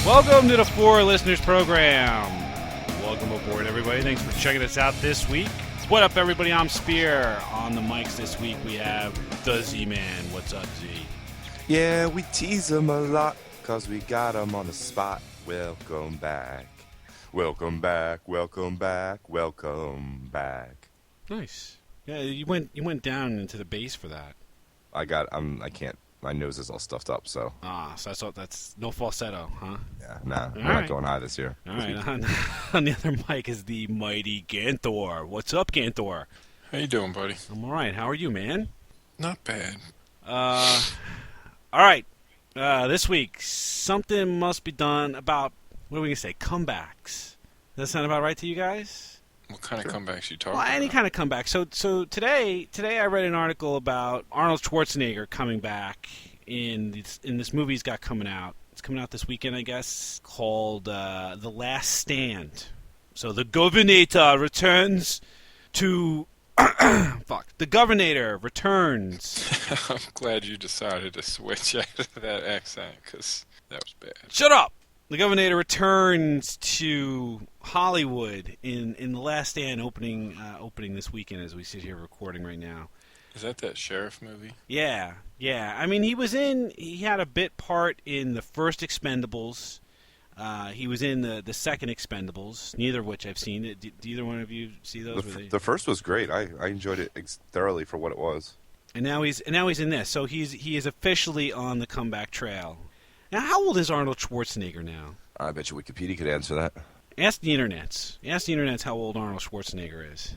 Welcome to the For Listeners program. Welcome aboard, everybody. Thanks for checking us out this week. What up, everybody? I'm Spear. On the mics this week, we have the Z-Man. What's up, Z? Yeah, we tease him a lot because we got him on the spot. Welcome back. Welcome back. Welcome back. Welcome back. Nice. Yeah, you went down into the bass for that. I can't. My nose is all stuffed up, so. So that's no falsetto, huh? Yeah, nah. We're right. not going high this year. All right. On the other mic is the mighty Ganthor. What's up, Ganthor? How you doing, buddy? I'm all right. How are you, man? Not bad. All right. This week, something must be done about, what are we going to say, comebacks. Does that sound about right to you guys? What kind of comebacks you talking Well, any about? kind of comeback. So today I read an article about Arnold Schwarzenegger coming back in this movie he's got coming out. It's coming out this weekend, I guess, called The Last Stand. So the Governor returns to... The Governor returns. I'm glad you decided to switch out of that accent, because that was bad. Shut up! The Governor returns to Hollywood in The Last Stand opening this weekend as we sit here recording right now. Is that sheriff movie? Yeah. I mean, he had a bit part in the first Expendables. He was in the second Expendables, neither of which I've seen. Did either one of you see those? The first was great. I enjoyed it thoroughly for what it was. And now he's in this. So he is officially on the comeback trail. Now, how old is Arnold Schwarzenegger now? I bet you Wikipedia could answer that. Ask the internets. Ask the internets how old Arnold Schwarzenegger is.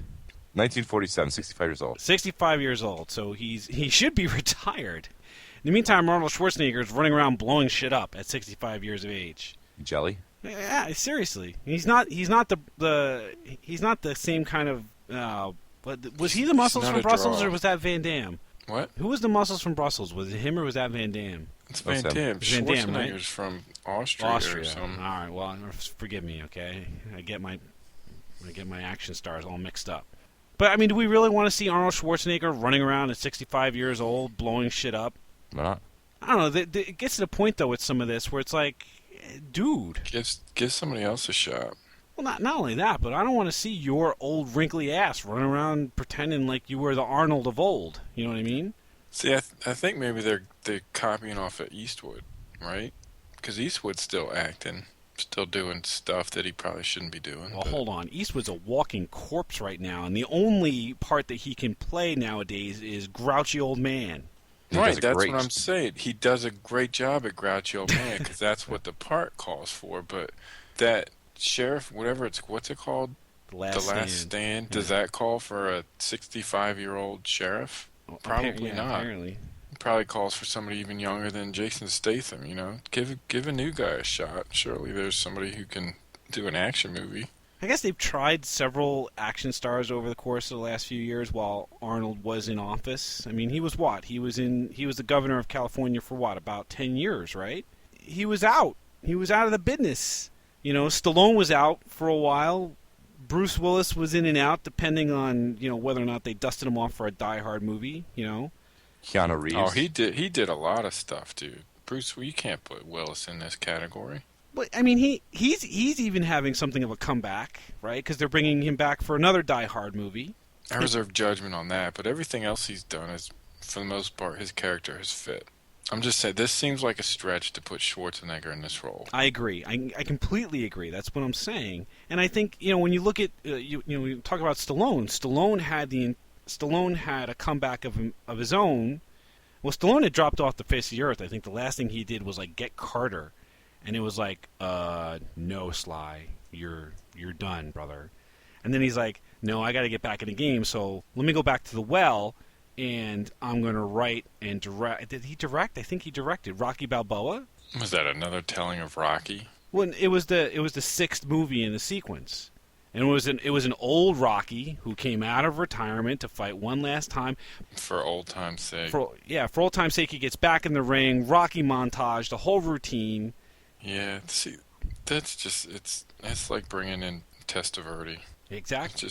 1947, 65 years old. 65 years old, so he should be retired. In the meantime, Arnold Schwarzenegger is running around blowing shit up at 65 years of age. Jelly? Yeah, seriously. He's not the same kind of. Was he the Muscles from Brussels or was that Van Damme? What? Who was the Muscles from Brussels? Was it him or was that Van Damme? It's Van Damme. Van Damme, right? Schwarzenegger's from Austria or something. All right. Well, forgive me. Okay, I get my action stars all mixed up. But I mean, do we really want to see Arnold Schwarzenegger running around at 65 years old, blowing shit up? Why not? I don't know. It gets to the point though with some of this where it's like, dude, Give somebody else a shot. Well, not only that, but I don't want to see your old wrinkly ass running around pretending like you were the Arnold of old. You know what I mean? See, I think maybe they're copying off of Eastwood, right? Because Eastwood's still acting, still doing stuff that he probably shouldn't be doing. Well, hold on. Eastwood's a walking corpse right now, and the only part that he can play nowadays is grouchy old man. Right, that's what I'm saying. He does a great job at grouchy old man because that's what the part calls for. But that sheriff, what's it called? The Last Stand. Does that call for a 65-year-old sheriff? Well, Probably not. Apparently. It probably calls for somebody even younger than Jason Statham. You know, give a new guy a shot. Surely there's somebody who can do an action movie. I guess they've tried several action stars over the course of the last few years while Arnold was in office. I mean, he was what? He was the governor of California for what? About 10 years, right? He was out. He was out of the business. You know, Stallone was out for a while. Bruce Willis was in and out, depending on, you know, whether or not they dusted him off for a Die Hard movie, you know. Keanu Reeves. Oh, he did a lot of stuff, dude. Bruce, you can't put Willis in this category. But I mean, he's even having something of a comeback, right? Because they're bringing him back for another Die Hard movie. I reserve judgment on that, but everything else he's done is, for the most part, his character has fit. I'm just saying, this seems like a stretch to put Schwarzenegger in this role. I agree. I completely agree. That's what I'm saying. And I think, you know, when you look at we talk about Stallone. Stallone had a comeback of his own. Well, Stallone had dropped off the face of the earth. I think the last thing he did was like Get Carter, and it was like, no, Sly, you're done, brother. And then he's like, no, I got to get back in the game. So let me go back to the well. And I'm going to write and direct. Did he direct? I think he directed Rocky Balboa. Was that another telling of Rocky? Well, it was the sixth movie in the sequence, and it was an old Rocky who came out of retirement to fight one last time. For old time's sake. For old time's sake, he gets back in the ring. Rocky montage, the whole routine. Yeah, see, that's like bringing in Testaverde. Exactly.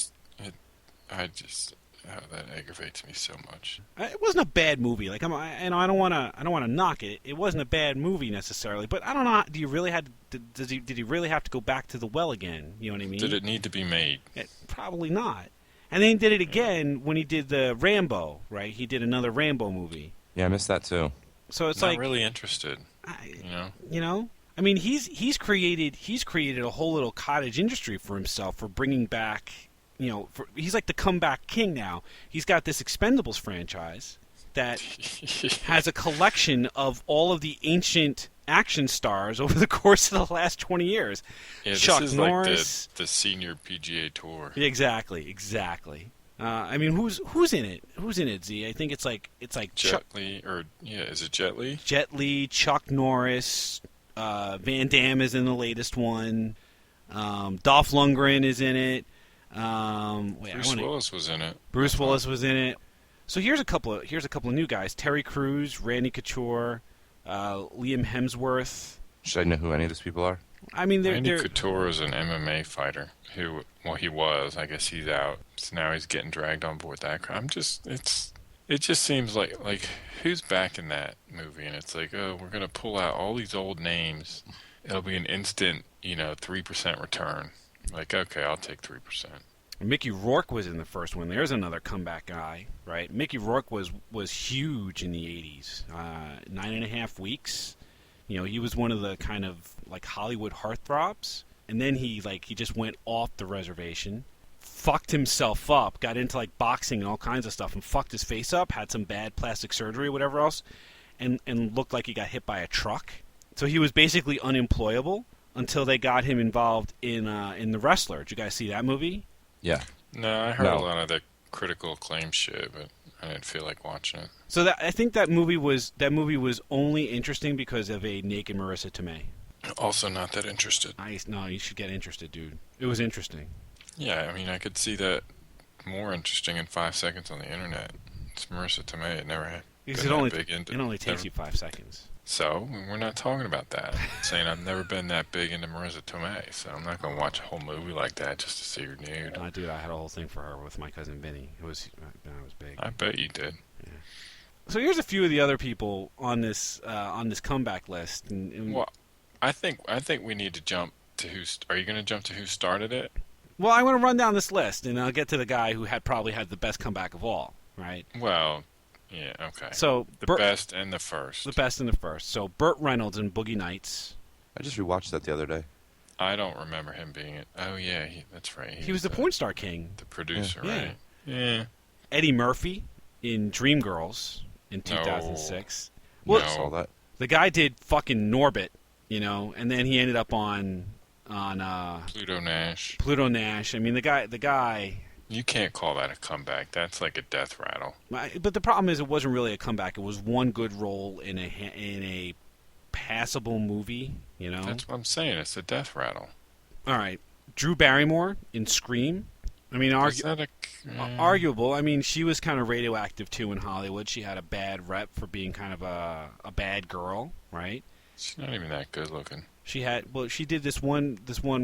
Oh, that aggravates me so much. It wasn't a bad movie. Like I don't want to knock it. It wasn't a bad movie necessarily, but I don't know. Do you really did he really have to go back to the well again? You know what I mean? Did it need to be made? Probably not. And then he did it again when he did the Rambo, right? He did another Rambo movie. Yeah, I missed that too. So it's Not like really interested. You know. I mean, he's created a whole little cottage industry for himself for bringing back. He's like the comeback king now. He's got this Expendables franchise that has a collection of all of the ancient action stars over the course of the last 20 years. Yeah, Chuck this is Norris, like the senior PGA Tour. Exactly. I mean, who's in it? Who's in it? Z? I think it's like Jet Li, is it Jet Li? Jet Li, Chuck Norris, Van Damme is in the latest one. Dolph Lundgren is in it. Bruce Willis was in it. Bruce Willis was in it. So here's a couple of new guys: Terry Crews, Randy Couture, Liam Hemsworth. Should I know who any of those people are? I mean, Randy Couture is an MMA fighter who, he was. I guess he's out. So now he's getting dragged on board that crime. It just seems like who's backing that movie? And it's like, oh, we're gonna pull out all these old names. It'll be an instant, 3% return. Like, okay, I'll take 3%. Mickey Rourke was in the first one. There's another comeback guy, right? Mickey Rourke was huge in the 80s. 9.5 Weeks. He was one of the kind of like Hollywood heartthrobs. And then he just went off the reservation, fucked himself up, got into like boxing and all kinds of stuff, and fucked his face up, had some bad plastic surgery or whatever else, and looked like he got hit by a truck. So he was basically unemployable until they got him involved in The Wrestler. Did you guys see that movie? Yeah. No, I heard a lot of the critical acclaim shit, but I didn't feel like watching it. So I think that movie was only interesting because of a naked Marissa Tomei. Also, not that interested. No, you should get interested, dude. It was interesting. Yeah, I mean, I could see that more interesting in 5 seconds on the internet. It's Marissa Tomei. It never had. Because it only takes you 5 seconds. So, we're not talking about that. I'm saying I've never been that big into Marissa Tomei, so I'm not going to watch a whole movie like that just to see her nude. Dude, I had a whole thing for her with my cousin Vinny. I was big. I bet you did. Yeah. So here's a few of the other people on this comeback list. Well, I think we need to jump to are you going to jump to who started it? Well, I want to run down this list, and I'll get to the guy who probably had the best comeback of all, right? Well, yeah, okay. So best and the first. The best and the first. So Burt Reynolds in Boogie Nights. I just rewatched that the other day. I don't remember him being it. Oh, yeah, that's right. He was the porn star king. The producer, yeah. right? Yeah. Eddie Murphy in Dreamgirls in 2006. No. Well, I saw that. The guy did fucking Norbit, and then he ended up on Pluto Nash. Pluto Nash. I mean, the guy. You can't call that a comeback. That's like a death rattle. But the problem is, it wasn't really a comeback. It was one good role in a passable movie. That's what I'm saying. It's a death rattle. All right, Drew Barrymore in Scream. I mean, arguable. I mean, she was kind of radioactive too in Hollywood. She had a bad rep for being kind of a bad girl, right? She's not even that good looking. She did this one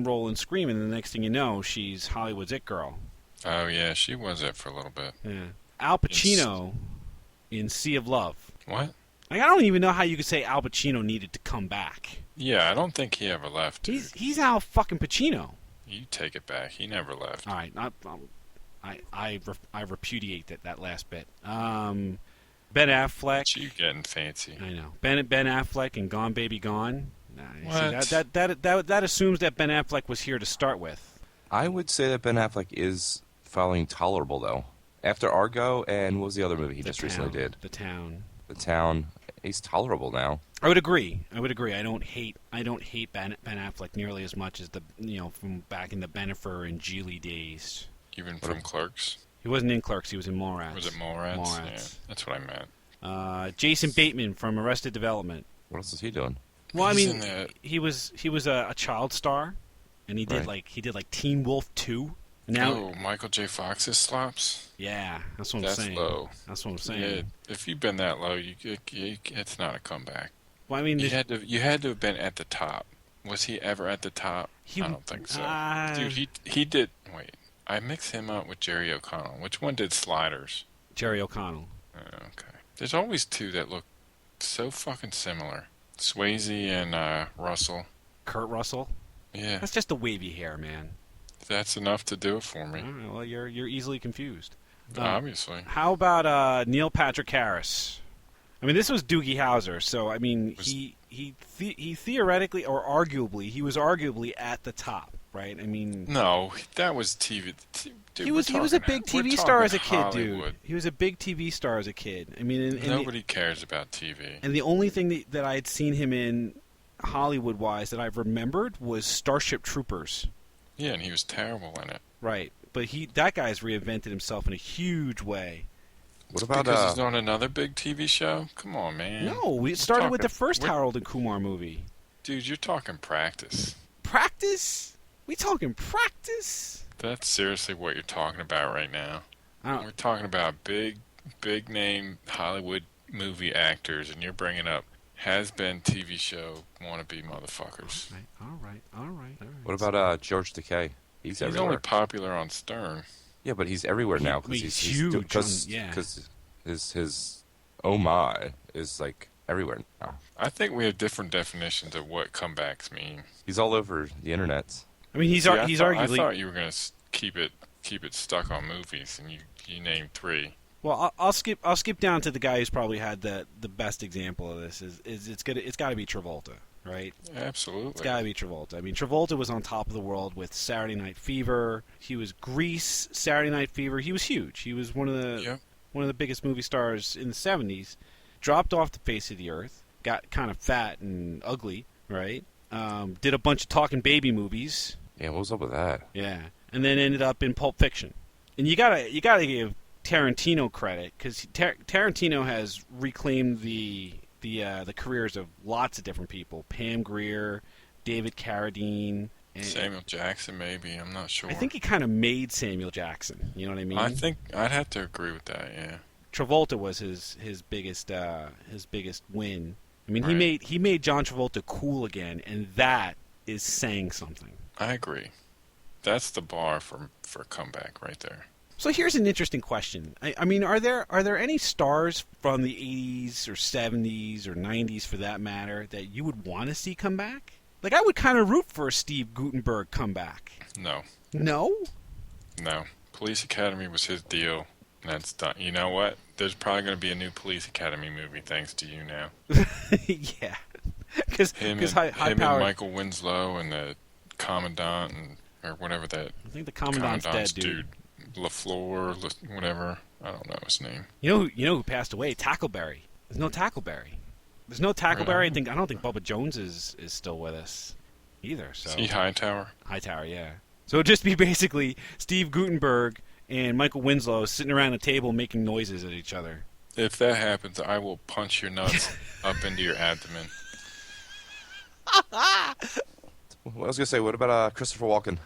role in Scream, and the next thing you know, she's Hollywood's it girl. Oh yeah, she was it for a little bit. Yeah, Al Pacino in Sea of Love. What? I don't even know how you could say Al Pacino needed to come back. Yeah, I don't think he ever left. Dude. He's Al fucking Pacino. You take it back. He never left. All right, I repudiate that last bit. Ben Affleck. You getting fancy? I know. Ben Affleck and Gone Baby Gone. What? See, that assumes that Ben Affleck was here to start with. I would say that Ben Affleck is following tolerable though. After Argo and what was the other movie he just recently did? The Town. He's tolerable now. I would agree. I don't hate Ben Affleck nearly as much as from back in the Bennifer and Geely days. Even from Clerks. He wasn't in Clerks. He was in Mallrats. Was it Mallrats? Yeah, that's what I meant. Jason Bateman from Arrested Development. What else is he doing? Well, I mean, he was a child star, and he did like Teen Wolf 2. Now, Michael J. Fox's slops. Yeah, that's what I'm saying. That's low. That's what I'm saying. Yeah, if you've been that low, it's not a comeback. Well, I mean, you had to have been at the top. Was he ever at the top? I don't think so. Dude, he did. Wait, I mix him up with Jerry O'Connell. Which one did Sliders? Jerry O'Connell. Okay. There's always two that look so fucking similar. Swayze and Russell. Kurt Russell. Yeah, That's just the wavy hair, man. that's enough to do it for All me. right, well, you're easily confused. Obviously. How about Neil Patrick Harris? I mean, this was Doogie Howser, so I mean, he theoretically or arguably he was arguably at the top, right? I mean, No, that was TV. Dude, he was a big we're TV star talking as a kid, Hollywood. dude. He was a big TV star as a kid. I mean, and Nobody cares about TV. and the only thing that I had seen him in Hollywood-wise that I've remembered was Starship Troopers. Yeah, and he was terrible in it. Right, but that guy's reinvented himself in a huge way. What about Because he's on another big TV show? Come on, man. No, it started with the first we're- Harold and Kumar movie. Dude, you're talking practice. Practice? We talking practice? That's seriously what you're talking about right now. I don't, We're talking about big name Hollywood movie actors, and you're bringing up has-been TV show wannabe motherfuckers. all right. what about George Takei? He's He's only everywhere. popular on Stern. Yeah, but he's everywhere now because he's he's huge Because yeah. his oh my is like everywhere now. I think we have different definitions of what comebacks mean. He's all over the internet. I mean, he's See, I arguably. thought you were gonna keep it stuck on movies, and you named three. Well, I'll skip down to the guy who's probably had the best example of this. Is it's got to be Travolta, right? Absolutely. It's got to be Travolta. I mean, Travolta was on top of the world with Saturday Night Fever. He was Grease, Saturday Night Fever. He was huge. He was one of the Yep. biggest movie stars in the 70s. Dropped off the face of the earth. Got kind of fat and ugly, right? Did a bunch of talking baby movies. Yeah, what was up with that? Yeah, and then ended up in Pulp Fiction. And you gotta give Tarantino credit because Tarantino has reclaimed the careers of lots of different people: Pam Grier, David Carradine, and Samuel Jackson, maybe. I'm not sure. I think he kind of made Samuel Jackson. You know what I mean? I think I'd have to agree with that. Yeah. Travolta was his biggest win. I mean, Right. he made John Travolta cool again, and that is saying something. I agree. That's the bar for comeback right there. So here's an interesting question. I mean, are there any stars from the 80s or 70s or 90s, for that matter, that you would want to see come back? Like, I would kind of root for a Steve Guttenberg comeback. No. No? No. Police Academy was his deal. And that's done. You know what? There's probably going to be a new Police Academy movie thanks to you now. Yeah. Because Him high and power. Michael Winslow and the Commandant or whatever that I think the Commandant's dead, dude. LaFleur, whatever. I don't know his name. You know who passed away? Tackleberry. There's no Tackleberry. I don't think Bubba Jones is still with us either. So See Hightower? Hightower, yeah. So it'd just be basically Steve Guttenberg and Michael Winslow sitting around a table making noises at each other. If that happens, I will punch your nuts up into your abdomen. Well, I was gonna say, what about Christopher Walken?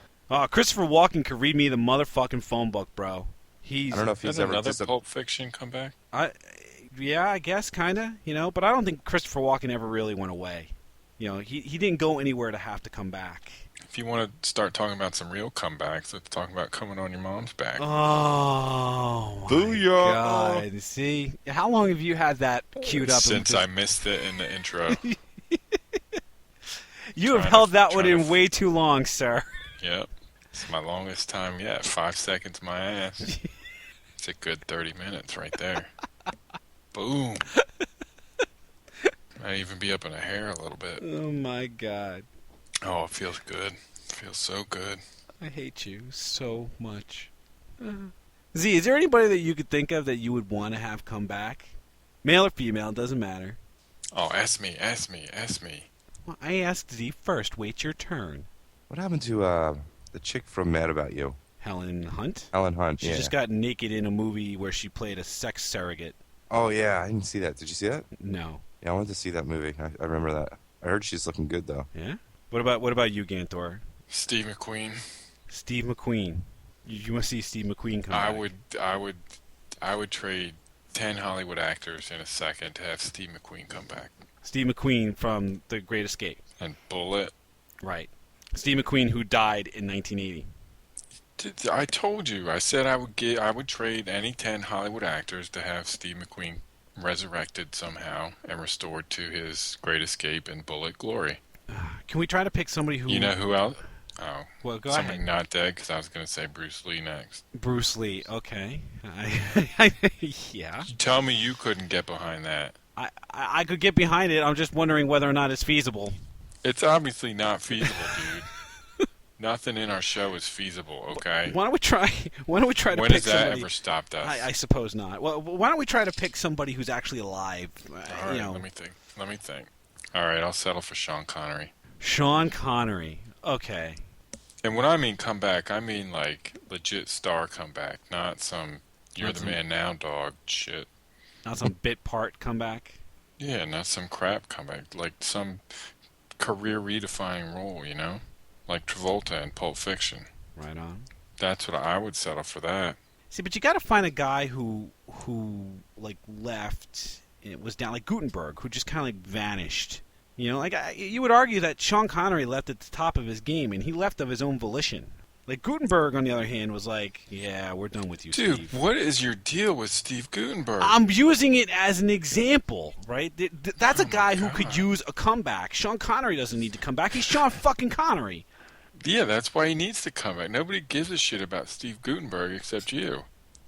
Christopher Walken could read me the motherfucking phone book, bro. I don't know if Is he's that ever another just Pulp Fiction comeback? Yeah, I guess kinda, but I don't think Christopher Walken ever really went away. He didn't go anywhere to have to come back. If you want to start talking about some real comebacks, let's talk about Coming on Your Mom's Back. Oh, my Booyah! God. See? How long have you had that queued up? Since I missed it in the intro. You have trying held to- that one trying in to- way too long, sir. Yep. It's my longest time yet. 5 seconds my ass. It's a good 30 minutes right there. Boom. Might even be up in a hair a little bit. Oh, my God. Oh, it feels good. It feels so good. I hate you so much. Z, is there anybody that you could think of that you would want to have come back? Male or female, doesn't matter. Oh, ask me. Well, I asked Z first. Wait your turn. What happened to the chick from Mad About You? Helen Hunt? Helen Hunt. She Yeah. just got naked in a movie where she played a sex surrogate. Oh yeah, I didn't see that. Did you see that? No. Yeah, I wanted to see that movie. I remember that. I heard she's looking good though. Yeah? What about you, Ganthor? Steve McQueen. Steve McQueen. You must see Steve McQueen come back. I would trade 10 Hollywood actors in a second to have Steve McQueen come back. Steve McQueen from The Great Escape. And Bullet. Right. Steve McQueen, who died in 1980. I told you. I said I would trade any 10 Hollywood actors to have Steve McQueen resurrected somehow and restored to his great escape in Bullet Glory. Can we try to pick somebody who... You know who else? Oh, Well, go somebody ahead. not dead, because I was going to say Bruce Lee next. Bruce Lee. Okay. Yeah. You tell me you couldn't get behind that. I could get behind it. I'm just wondering whether or not it's feasible. It's obviously not feasible, dude. Nothing in our show is feasible, okay? Why don't we try? Why don't we try to When pick has that somebody? ever stopped us? I suppose not. Well, why don't we try to pick somebody who's actually alive? All right, let me think. All right, I'll settle for Sean Connery. Sean Connery. Okay. And when I mean comeback, I mean like legit star comeback, not some "you're the man now, dog" shit. Not some bit part comeback. Yeah, not some crap comeback, like some career redefining role, you know, like Travolta in Pulp Fiction. Right on. That's what I would settle for. That. See, but you got to find a guy who like left. It was down like Guttenberg, who just kind of like vanished. You know, like you would argue that Sean Connery left at the top of his game, and he left of his own volition. Like Guttenberg, on the other hand, was like, "Yeah, we're done with you, Dude, Steve." what is your deal with Steve Guttenberg? I'm using it as an example, right? That's a guy who God. could use a comeback. Sean Connery doesn't need to come back. He's Sean fucking Connery. Yeah, that's why he needs to come back. Nobody gives a shit about Steve Guttenberg except you.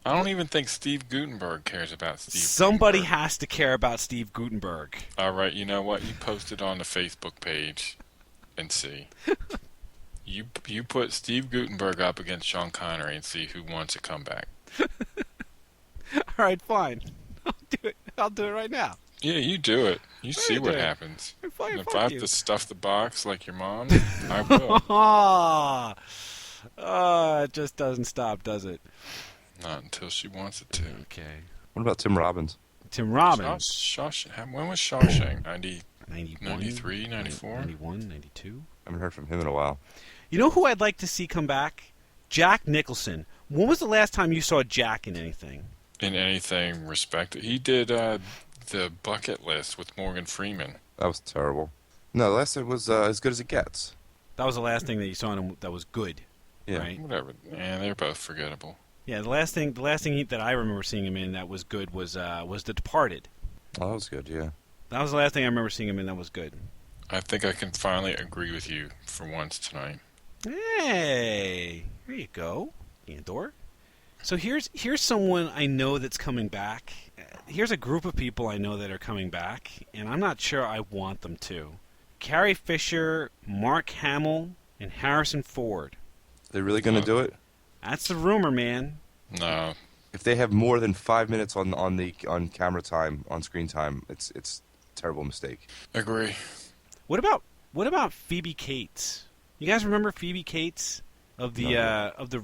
I don't even think Steve Guttenberg cares about Steve Somebody Guttenberg. has to care about Steve Guttenberg. All right, you know what? You post it on the Facebook page and see. You put Steve Guttenberg up against Sean Connery and see who wants a comeback. All right, fine. I'll do it. I'll do it right now. Yeah, you do it. You see you what do it. happens. Fine, And if fuck I have you. to stuff the box like your mom, I will. It just doesn't stop, does it? Not until she wants it to. Okay. What about Tim Robbins? Tim Robbins. When was Shawshank? 91, 93, 94? 91, 92. I haven't heard from him in a while. You know who I'd like to see come back? Jack Nicholson. When was the last time you saw Jack in anything? In anything respected. He did the Bucket List with Morgan Freeman. That was terrible. No, the last time was As Good as It Gets. That was the last thing that you saw in him that was good, Yeah. right? Whatever. Yeah, they're both forgettable. Yeah, the last thing that I remember seeing him in that was good was The Departed. Oh, that was good, yeah. That was the last thing I remember seeing him in that was good. I think I can finally agree with you for once tonight. Hey, there you go, Ganthor. So here's someone I know that's coming back. Here's a group of people I know that are coming back, and I'm not sure I want them to. Carrie Fisher, Mark Hamill, and Harrison Ford. They really going to do it? That's the rumor, man. No. If they have more than 5 minutes on camera time, on screen time, it's a terrible mistake. Agree. What about Phoebe Cates? You guys remember Phoebe Cates of the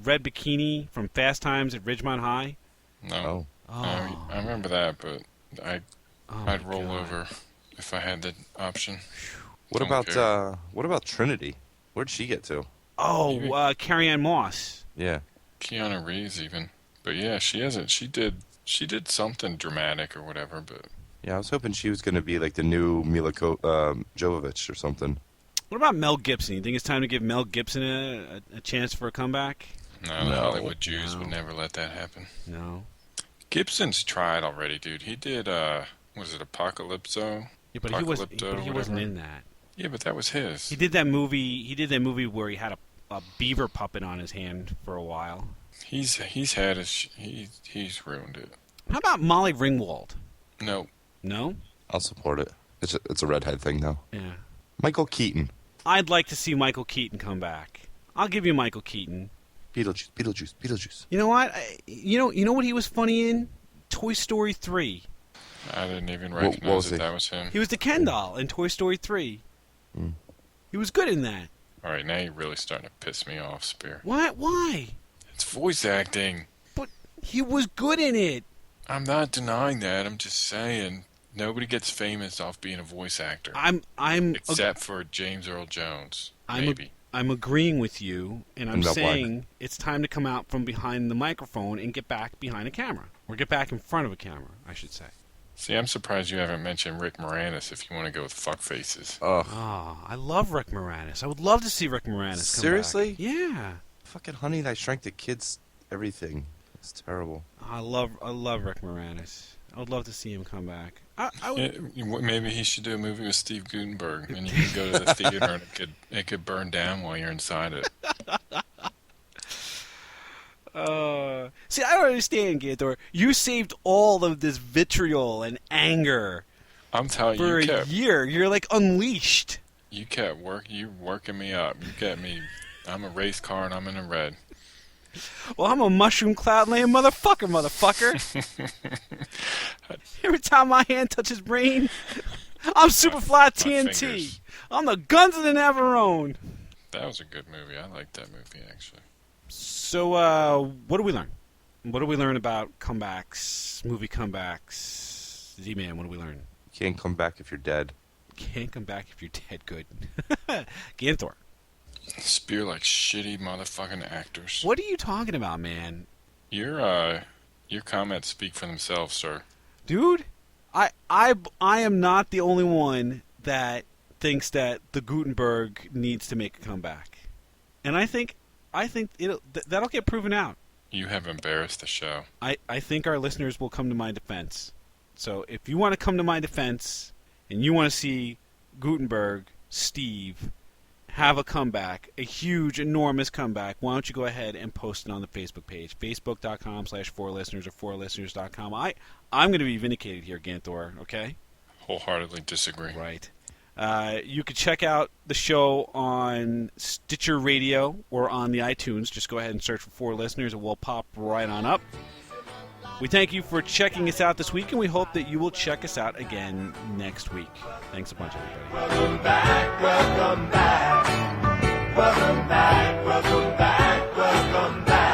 red bikini from Fast Times at Ridgemont High? No. Oh. No, I remember that, but I'd my roll God. over if I had the option. What Don't about care. Trinity? Where'd she get to? Oh, Carrie-Anne Moss. Yeah. Keanu Reeves even. But yeah, she hasn't. She did something dramatic or whatever, but Yeah, I was hoping she was going to be like the new Mila Jovovich or something. What about Mel Gibson? You think it's time to give Mel Gibson a chance for a comeback? no, the No. Hollywood Jews No. would never let that happen. No. Gibson's tried already, dude. He did, was it Apocalypso? Yeah, but he wasn't whatever. in that. Yeah, but that was his. He did that movie where he had a beaver puppet on his hand for a while. He's ruined it. How about Molly Ringwald? No. No? I'll support it. It's a redhead thing, though. Yeah. Michael Keaton. I'd like to see Michael Keaton come back. I'll give you Michael Keaton. Beetlejuice. You know what? You know what he was funny in? Toy Story 3. I didn't even What recognize was he? that was him. He was the Ken doll in Toy Story 3. Mm. He was good in that. All right, now you're really starting to piss me off, Spear. What? Why? It's voice acting. But he was good in it. I'm not denying that. I'm just saying nobody gets famous off being a voice actor. Except for James Earl Jones, maybe. I'm agreeing with you, and I'm And Mel Blanc. saying it's time to come out from behind the microphone and get back behind a camera. Or get back in front of a camera, I should say. See, I'm surprised you haven't mentioned Rick Moranis if you want to go with fuck faces. Ugh. Oh, I love Rick Moranis. I would love to see Rick Moranis come Seriously? back. Yeah. Fucking Honey, I Shrank the Kids. Everything. It's terrible. I love Rick Moranis. I would love to see him come back. I would. Yeah, maybe he should do a movie with Steve Guttenberg, and you could go to the theater and it could burn down while you're inside it. See, I don't understand, Ganthor. You saved all of this vitriol and anger I'm telling for you, a year. You're like unleashed. you working me up. You get me. I'm a race car and I'm in the red. Well, I'm a mushroom cloud laying motherfucker. Every time my hand touches brain, I'm Superfly My TNT. fingers. I'm the Guns of the Navarone. That was a good movie. I liked that movie, actually. So, what do we learn? What do we learn about comebacks, movie comebacks? Z-Man, what do we learn? You can't come back if you're dead. Can't come back if you're dead. Good. Ganthor. Spear like shitty motherfucking actors. What are you talking about, man? Your comments speak for themselves, sir. Dude, I am not the only one that thinks that the Guttenberg needs to make a comeback. And I think that'll get proven out. You have embarrassed the show. I think our listeners will come to my defense. So if you want to come to my defense and you want to see Guttenberg, Steve, have a comeback, a huge, enormous comeback, why don't you go ahead and post it on the Facebook page, facebook.com/4listeners or 4listeners.com. I'm going to be vindicated here, Ganthor, okay? Wholeheartedly disagree. Right. You could check out the show on Stitcher Radio or on the iTunes. Just go ahead and search for 4 Listeners and we'll pop right on up. We thank you for checking us out this week, and we hope that you will check us out again next week. Thanks a bunch, everybody. Welcome back, welcome back. Welcome back, welcome back, welcome back.